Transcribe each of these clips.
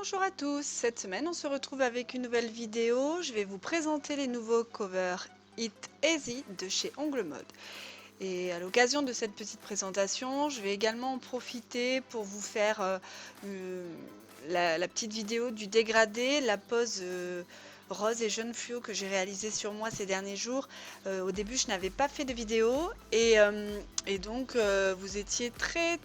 Bonjour à tous, cette semaine on se retrouve avec une nouvelle vidéo. Je vais vous présenter les nouveaux covers It Easy de chez Ongle Mode. Et à l'occasion de cette petite présentation, je vais également en profiter pour vous faire la petite vidéo du dégradé, la pose rose et jaune fluo que j'ai réalisé sur moi ces derniers jours. Au début, je n'avais pas fait de vidéo et donc vous étiez très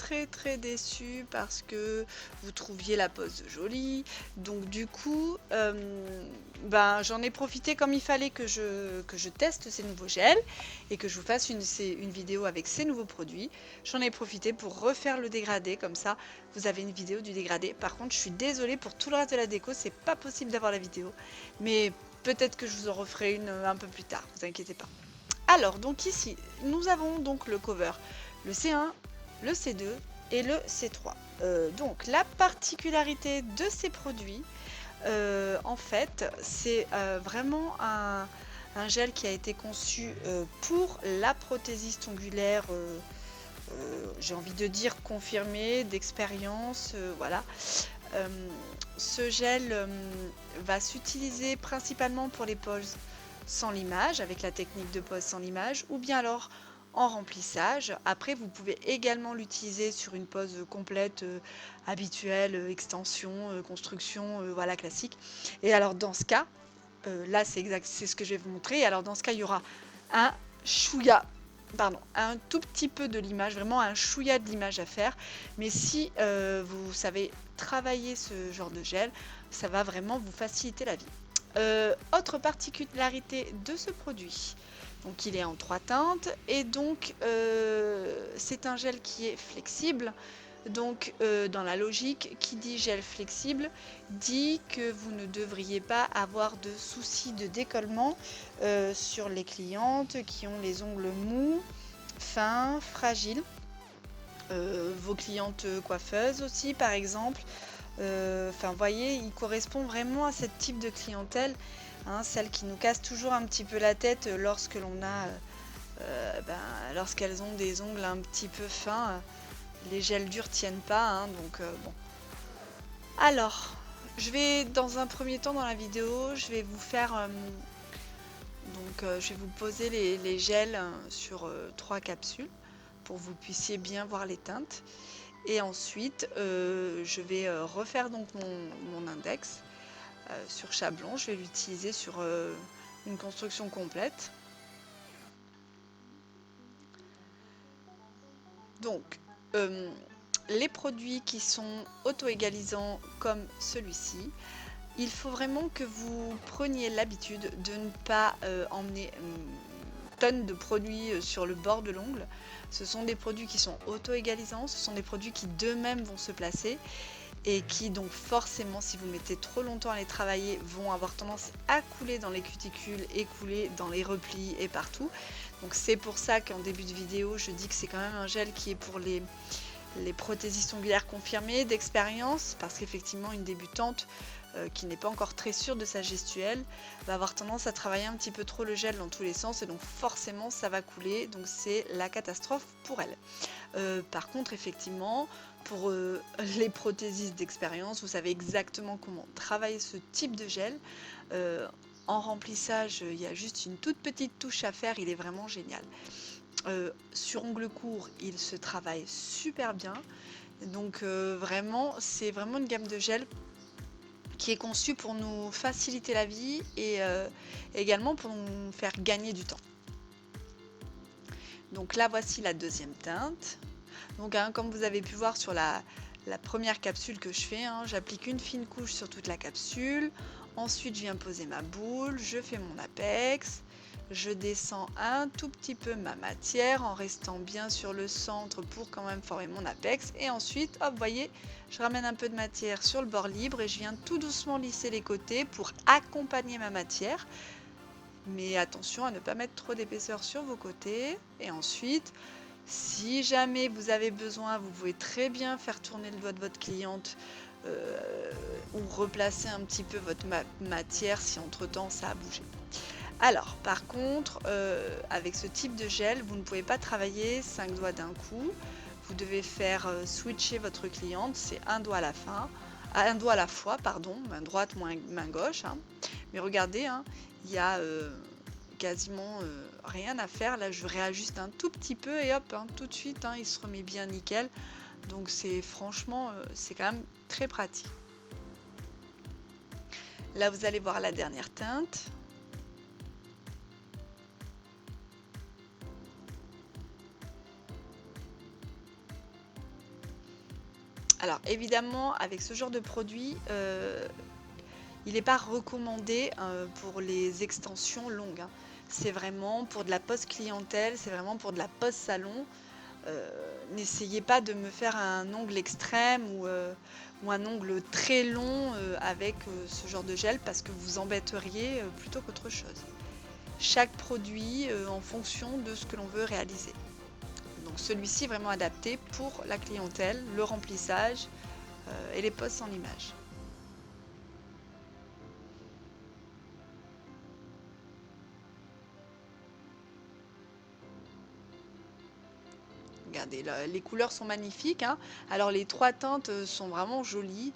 déçus parce que vous trouviez la pose jolie. Donc du coup, j'en ai profité comme il fallait que je teste ces nouveaux gels et que je vous fasse une vidéo avec ces nouveaux produits. J'en ai profité pour refaire le dégradé, comme ça vous avez une vidéo du dégradé. Par contre, je suis désolée pour tout le reste de la déco, c'est pas possible d'avoir la vidéo, mais peut-être que je vous en referai une un peu plus tard, vous inquiétez pas. Alors, donc ici, nous avons donc le cover, le C1, le C2 et le C3. Donc, la particularité de ces produits, en fait, c'est vraiment un gel qui a été conçu pour la prothésiste ongulaire, j'ai envie de dire confirmée, d'expérience, voilà. Ce gel va s'utiliser principalement pour les poses sans limage, avec la technique de pose sans limage, ou bien alors en remplissage. Après, vous pouvez également l'utiliser sur une pose complète, habituelle, extension, construction, voilà, classique. Et alors dans ce cas, là c'est exact, c'est ce que je vais vous montrer. Alors dans ce cas, il y aura un chouïa, pardon, un tout petit peu de l'image, vraiment un chouïa de l'image à faire. Mais si vous savez travailler ce genre de gel, ça va vraiment vous faciliter la vie. Autre particularité de ce produit, donc il est en 3 teintes et donc c'est un gel qui est flexible. Donc dans la logique, qui dit gel flexible dit que vous ne devriez pas avoir de soucis de décollement sur les clientes qui ont les ongles mous, fins, fragiles. Vos clientes coiffeuses aussi par exemple. Enfin, vous voyez, il correspond vraiment à ce type de clientèle, hein, celle qui nous casse toujours un petit peu la tête lorsque l'on a, lorsqu'elles ont des ongles un petit peu fins. Les gels durs tiennent pas, hein, donc bon. Alors, je vais dans un premier temps dans la vidéo, je vais vous faire, je vais vous poser les gels sur 3 capsules pour que vous puissiez bien voir les teintes. Et ensuite, je vais refaire donc mon index sur Chablon. Je vais l'utiliser sur une construction complète. Donc, les produits qui sont auto-égalisants comme celui-ci, il faut vraiment que vous preniez l'habitude de ne pas emmener tonnes de produits sur le bord de l'ongle. Ce sont des produits qui sont auto-égalisants, ce sont des produits qui d'eux-mêmes vont se placer et qui donc forcément, si vous mettez trop longtemps à les travailler, vont avoir tendance à couler dans les cuticules et couler dans les replis et partout. Donc c'est pour ça qu'en début de vidéo, je dis que c'est quand même un gel qui est pour les prothésistes ongulaires confirmées d'expérience, parce qu'effectivement une débutante qui n'est pas encore très sûre de sa gestuelle va avoir tendance à travailler un petit peu trop le gel dans tous les sens et donc forcément ça va couler, donc c'est la catastrophe pour elle. Par contre effectivement pour les prothésistes d'expérience, vous savez exactement comment travailler ce type de gel. En remplissage, il y a juste une toute petite touche à faire, il est vraiment génial. Sur ongles courts, il se travaille super bien. Donc vraiment, c'est vraiment une gamme de gel qui est conçue pour nous faciliter la vie et également pour nous faire gagner du temps. Donc là, voici la deuxième teinte. Donc comme vous avez pu voir sur la première capsule que je fais, j'applique une fine couche sur toute la capsule. Ensuite, je viens poser ma boule, je fais mon apex. Je descends un tout petit peu ma matière en restant bien sur le centre pour quand même former mon apex. Et ensuite, hop, vous voyez, je ramène un peu de matière sur le bord libre et je viens tout doucement lisser les côtés pour accompagner ma matière. Mais attention à ne pas mettre trop d'épaisseur sur vos côtés. Et ensuite, si jamais vous avez besoin, vous pouvez très bien faire tourner le doigt de votre cliente ou replacer un petit peu votre matière si entre-temps ça a bougé. Alors, par contre, avec ce type de gel, vous ne pouvez pas travailler 5 doigts d'un coup. Vous devez faire switcher votre cliente, c'est un doigt à la fin, un doigt à la fois, pardon, main droite, main gauche, hein. Mais regardez, hein, il y a quasiment rien à faire. Là, je réajuste un tout petit peu et hop, hein, tout de suite, hein, il se remet bien nickel. Donc c'est franchement, c'est quand même très pratique. Là, vous allez voir la dernière teinte. Alors évidemment, avec ce genre de produit, il n'est pas recommandé pour les extensions longues, hein. C'est vraiment pour de la post-clientèle, c'est vraiment pour de la post-salon. N'essayez pas de me faire un ongle extrême ou un ongle très long avec ce genre de gel parce que vous embêteriez plutôt qu'autre chose. Chaque produit en fonction de ce que l'on veut réaliser. Donc celui-ci est vraiment adapté pour la clientèle, le remplissage et les posts en images. Regardez, là, les couleurs sont magnifiques, hein. Alors les 3 teintes sont vraiment jolies.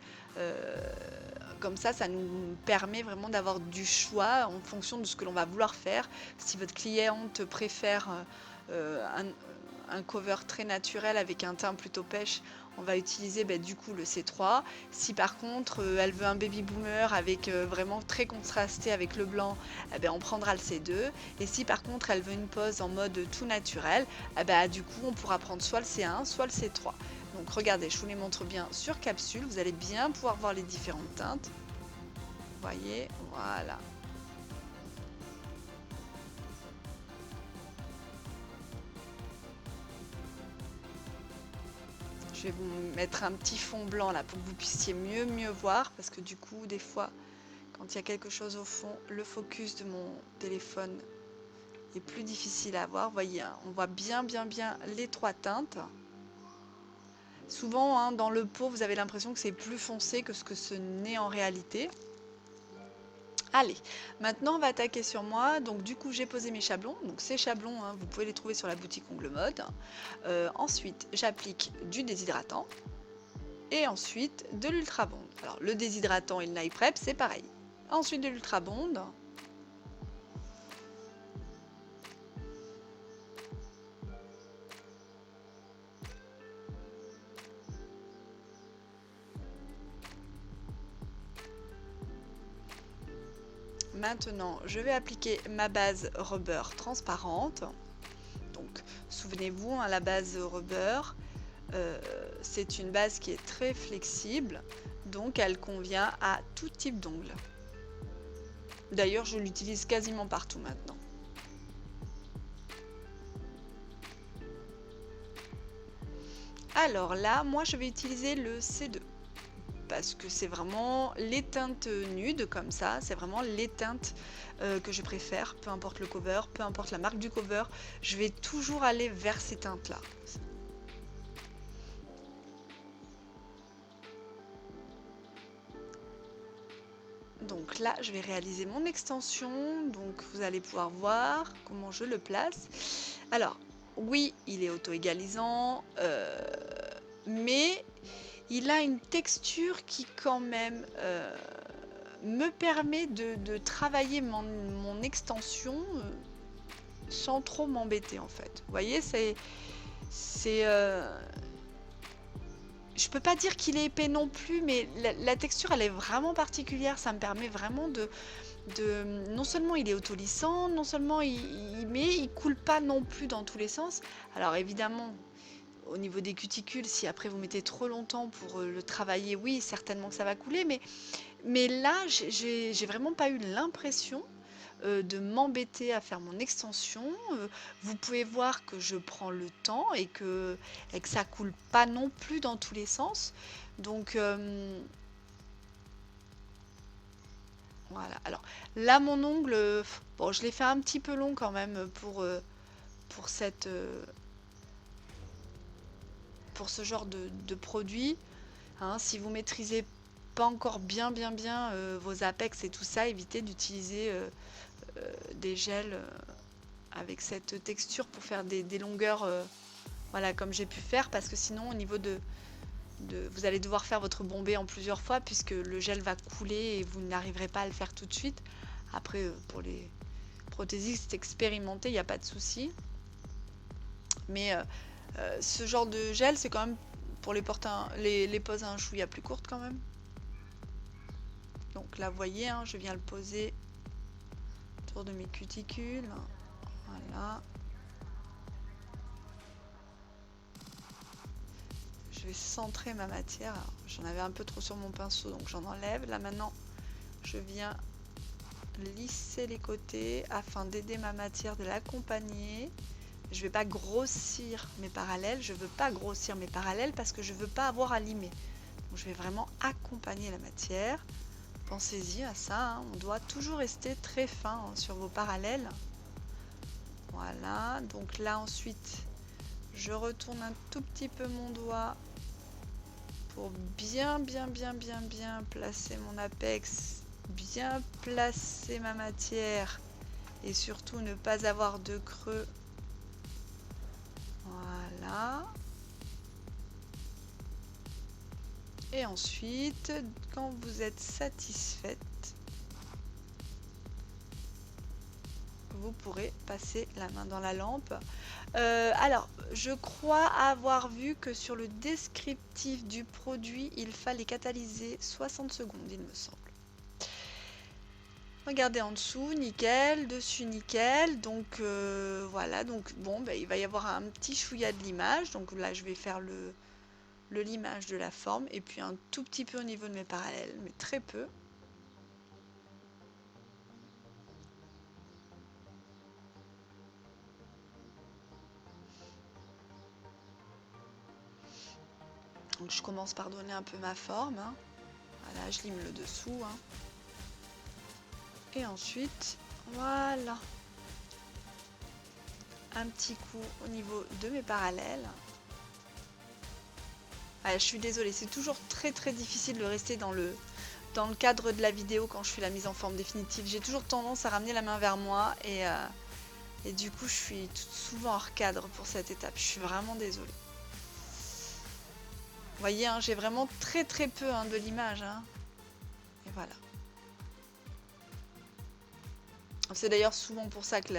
Comme ça nous permet vraiment d'avoir du choix en fonction de ce que l'on va vouloir faire. Si votre cliente préfère un cover très naturel avec un teint plutôt pêche, on va utiliser du coup le C3. Si par contre elle veut un baby boomer avec vraiment très contrasté avec le blanc, on prendra le C2. Et si par contre elle veut une pose en mode tout naturel, du coup on pourra prendre soit le C1 soit le C3. Donc regardez, je vous les montre bien sur capsule, vous allez bien pouvoir voir les différentes teintes. Vous voyez, voilà. Je vais vous mettre un petit fond blanc là pour que vous puissiez mieux voir, parce que du coup des fois quand il y a quelque chose au fond, le focus de mon téléphone est plus difficile à voir. Vous voyez, hein, on voit bien les 3 teintes. Souvent hein, dans le pot vous avez l'impression que c'est plus foncé que ce que ce n'est en réalité. Allez, maintenant on va attaquer sur moi. Donc du coup j'ai posé mes chablons. Donc ces chablons, hein, vous pouvez les trouver sur la boutique Ongle Mode. Ensuite j'applique du déshydratant et ensuite de l'Ultra Bond. Alors le déshydratant et le Night Prep c'est pareil. Ensuite de l'Ultra Bond. Maintenant, je vais appliquer ma base rubber transparente. Donc, souvenez-vous, hein, la base rubber, c'est une base qui est très flexible, donc elle convient à tout type d'ongles. D'ailleurs, je l'utilise quasiment partout maintenant. Alors là, moi, je vais utiliser le C2. Parce que c'est vraiment les teintes nudes comme ça, c'est vraiment les teintes que je préfère, peu importe le cover, peu importe la marque du cover, je vais toujours aller vers ces teintes là. Donc là je vais réaliser mon extension, donc vous allez pouvoir voir comment je le place. Alors oui, il est auto-égalisant, mais il a une texture qui quand même me permet de travailler mon extension sans trop m'embêter en fait. Vous voyez, je peux pas dire qu'il est épais non plus, mais la texture elle est vraiment particulière. Ça me permet vraiment non seulement il est autolissant, non seulement il coule pas non plus dans tous les sens. Alors évidemment, au niveau des cuticules, si après vous mettez trop longtemps pour le travailler, oui, certainement que ça va couler, mais là, j'ai vraiment pas eu l'impression de m'embêter à faire mon extension. Vous pouvez voir que je prends le temps et que ça coule pas non plus dans tous les sens. Donc voilà. Alors là, mon ongle, bon, je l'ai fait un petit peu long quand même pour ce genre de produit. Hein, si vous maîtrisez pas encore bien vos apex et tout ça, évitez d'utiliser des gels avec cette texture pour faire des longueurs voilà, comme j'ai pu faire, parce que sinon au niveau de vous allez devoir faire votre bombée en plusieurs fois puisque le gel va couler et vous n'arriverez pas à le faire tout de suite. Après, pour les prothésistes expérimentés, il n'y a pas de souci. Mais ce genre de gel, c'est quand même pour les poses un chouïa plus courtes quand même. Donc là, vous voyez, hein, je viens le poser autour de mes cuticules. Voilà. Je vais centrer ma matière. J'en avais un peu trop sur mon pinceau, donc j'en enlève. Là maintenant, je viens lisser les côtés afin d'aider ma matière, de l'accompagner. Je ne vais pas grossir mes parallèles. Je ne veux pas grossir mes parallèles parce que je ne veux pas avoir à limer. Donc je vais vraiment accompagner la matière. Pensez-y à ça, hein. On doit toujours rester très fin, hein, sur vos parallèles. Voilà, donc là ensuite, je retourne un tout petit peu mon doigt pour bien placer mon apex, bien placer ma matière et surtout ne pas avoir de creux. Voilà. Et ensuite, quand vous êtes satisfaite, vous pourrez passer la main dans la lampe. Alors, je crois avoir vu que sur le descriptif du produit, il fallait catalyser 60 secondes, il me semble. Regardez en dessous, nickel, dessus nickel. Donc voilà, donc bon, il va y avoir un petit chouïa de l'image. Donc là, je vais faire le limage de la forme et puis un tout petit peu au niveau de mes parallèles, mais très peu. Donc je commence par donner un peu ma forme, hein. Voilà, je lime le dessous, hein. Et ensuite, voilà, un petit coup au niveau de mes parallèles. Ah, je suis désolée, c'est toujours très difficile de rester dans le cadre de la vidéo quand je fais la mise en forme définitive. J'ai toujours tendance à ramener la main vers moi et du coup je suis souvent hors cadre pour cette étape. Je suis vraiment désolée. Vous voyez, hein, j'ai vraiment très peu, hein, de l'image, hein. Et voilà. C'est d'ailleurs souvent pour ça que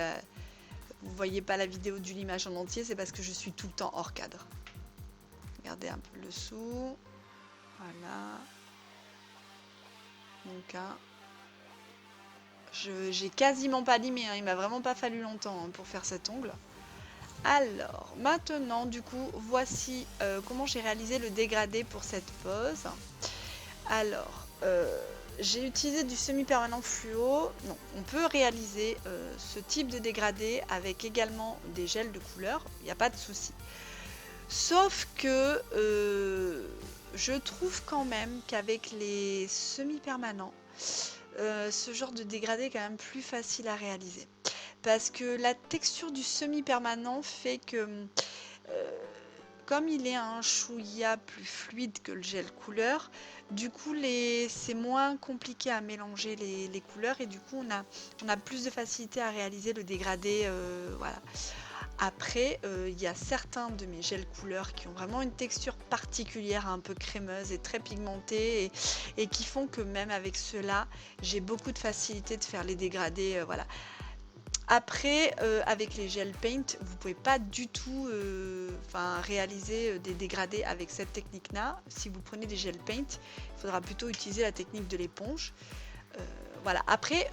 vous voyez pas la vidéo du limage en entier, c'est parce que je suis tout le temps hors cadre. Regardez un peu le dessous. Voilà. Donc, hein, j'ai quasiment pas limé, hein, il m'a vraiment pas fallu longtemps, hein, pour faire cet ongle. Alors, maintenant, du coup, voici comment j'ai réalisé le dégradé pour cette pose. Alors, j'ai utilisé du semi-permanent fluo. Non, on peut réaliser ce type de dégradé avec également des gels de couleur, il n'y a pas de souci. Sauf que je trouve quand même qu'avec les semi-permanents, ce genre de dégradé est quand même plus facile à réaliser. Parce que la texture du semi-permanent fait que, comme il est un chouïa plus fluide que le gel couleur, du coup c'est moins compliqué à mélanger les couleurs et du coup on a plus de facilité à réaliser le dégradé, voilà. Après, il y a certains de mes gels couleurs qui ont vraiment une texture particulière, un peu crémeuse et très pigmentée et qui font que même avec ceux-là, j'ai beaucoup de facilité de faire les dégradés, voilà. Après, avec les gel paint, vous pouvez pas du tout réaliser des dégradés avec cette technique-là. Si vous prenez des gel paint, il faudra plutôt utiliser la technique de l'éponge. Voilà. Après,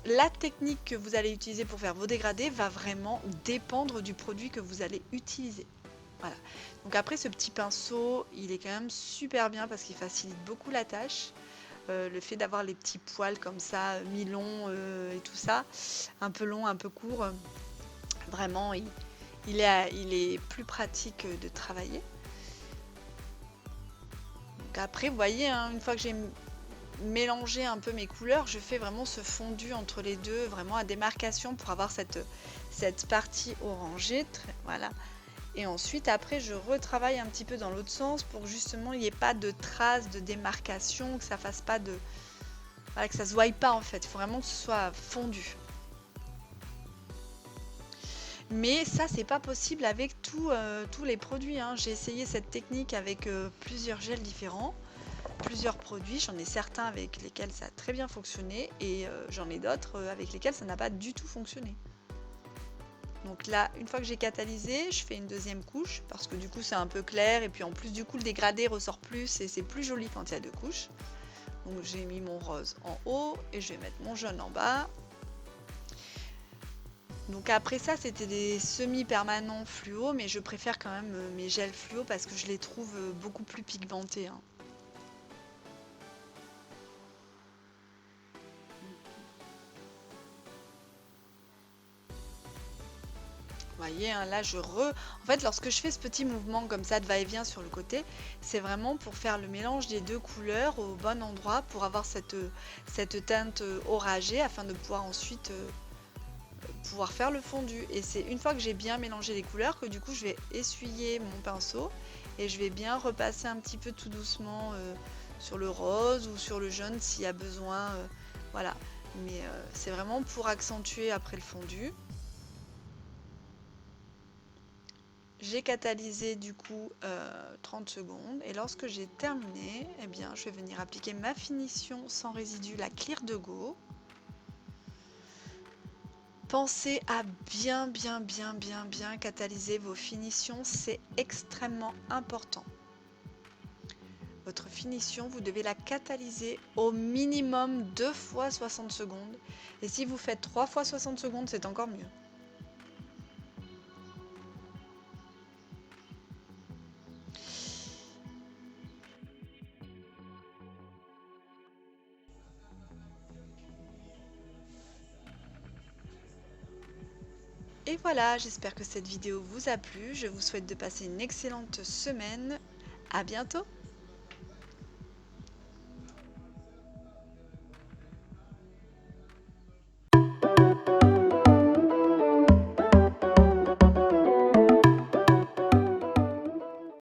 la technique que vous allez utiliser pour faire vos dégradés va vraiment dépendre du produit que vous allez utiliser. Voilà. Donc après, ce petit pinceau, il est quand même super bien parce qu'il facilite beaucoup la tâche. Le fait d'avoir les petits poils comme ça, mi-longs et tout ça, un peu long, un peu court, vraiment, il est plus pratique de travailler. Donc après, vous voyez, hein, une fois que j'ai mélangé un peu mes couleurs, je fais vraiment ce fondu entre les deux, vraiment à démarcation pour avoir cette partie orangée, voilà. Et ensuite, après, je retravaille un petit peu dans l'autre sens pour que justement il n'y ait pas de traces de démarcation, que ça fasse pas de... Voilà, que ça se voie pas en fait. Il faut vraiment que ce soit fondu. Mais ça, c'est pas possible avec tous les produits, hein. J'ai essayé cette technique avec plusieurs gels différents, plusieurs produits. J'en ai certains avec lesquels ça a très bien fonctionné et j'en ai d'autres avec lesquels ça n'a pas du tout fonctionné. Donc là, une fois que j'ai catalysé, je fais une deuxième couche parce que du coup c'est un peu clair et puis en plus du coup le dégradé ressort plus et c'est plus joli quand il y a deux couches. Donc j'ai mis mon rose en haut et je vais mettre mon jaune en bas. Donc après ça, c'était des semi-permanents fluo, mais je préfère quand même mes gels fluo parce que je les trouve beaucoup plus pigmentés, hein. Vous voyez, hein, là En fait, lorsque je fais ce petit mouvement comme ça de va-et-vient sur le côté, c'est vraiment pour faire le mélange des deux couleurs au bon endroit pour avoir cette teinte oragée afin de pouvoir ensuite pouvoir faire le fondu. Et c'est une fois que j'ai bien mélangé les couleurs que du coup je vais essuyer mon pinceau et je vais bien repasser un petit peu tout doucement sur le rose ou sur le jaune s'il y a besoin. Voilà. Mais c'est vraiment pour accentuer après le fondu. J'ai catalysé du coup 30 secondes et lorsque j'ai terminé, eh bien, je vais venir appliquer ma finition sans résidu, la Clear de Go. Pensez à bien catalyser vos finitions, c'est extrêmement important. Votre finition, vous devez la catalyser au minimum 2 fois 60 secondes. Et si vous faites 3 fois 60 secondes, c'est encore mieux. Et voilà, j'espère que cette vidéo vous a plu. Je vous souhaite de passer une excellente semaine. À bientôt!